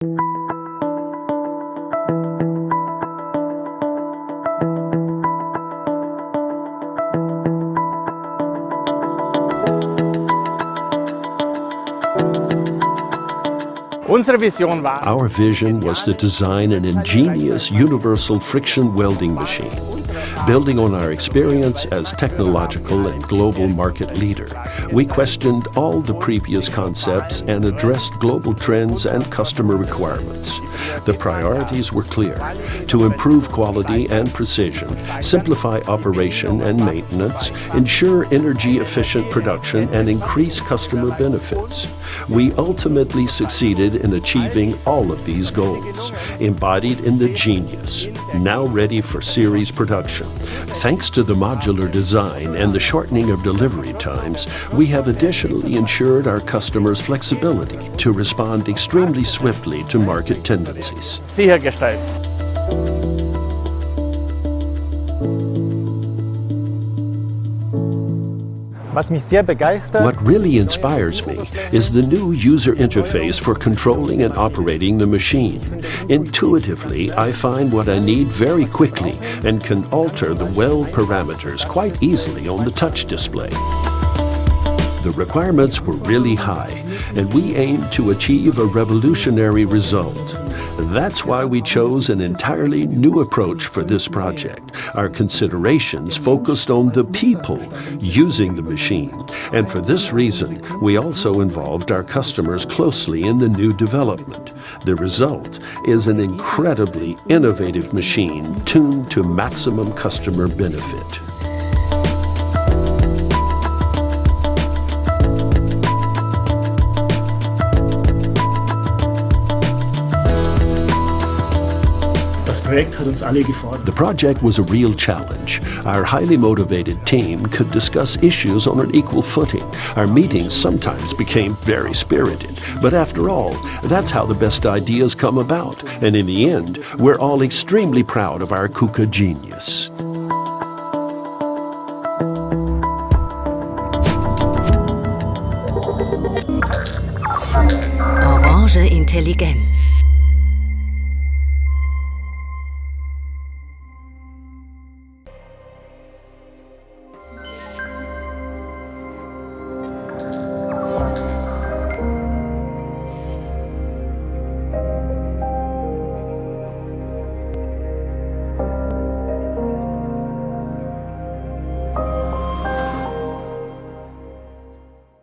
Our vision was to design an ingenious universal friction welding machine. Building on our experience as technological and global market leader, we questioned all the previous concepts and addressed global trends and customer requirements. The priorities were clear: to improve quality and precision, simplify operation and maintenance, ensure energy-efficient production, and increase customer benefits. We ultimately succeeded in achieving all of these goals, embodied in the Genius, now ready for series production. Thanks to the modular design and the shortening of delivery times, we have additionally ensured our customers flexibility to respond extremely swiftly to market tendencies. Sichergestellt. What really inspires me is the new user interface for controlling and operating the machine. Intuitively, I find what I need very quickly and can alter the weld parameters quite easily on the touch display. The requirements were really high, and we aimed to achieve a revolutionary result. That's why we chose an entirely new approach for this project. Our considerations focused on the people using the machine. And for this reason, we also involved our customers closely in the new development. The result is an incredibly innovative machine tuned to maximum customer benefit. The project was a real challenge. Our highly motivated team could discuss issues on an equal footing. Our meetings sometimes became very spirited. But after all, that's how the best ideas come about. And in the end, we're all extremely proud of our KUKA Genius. Orange Intelligenz.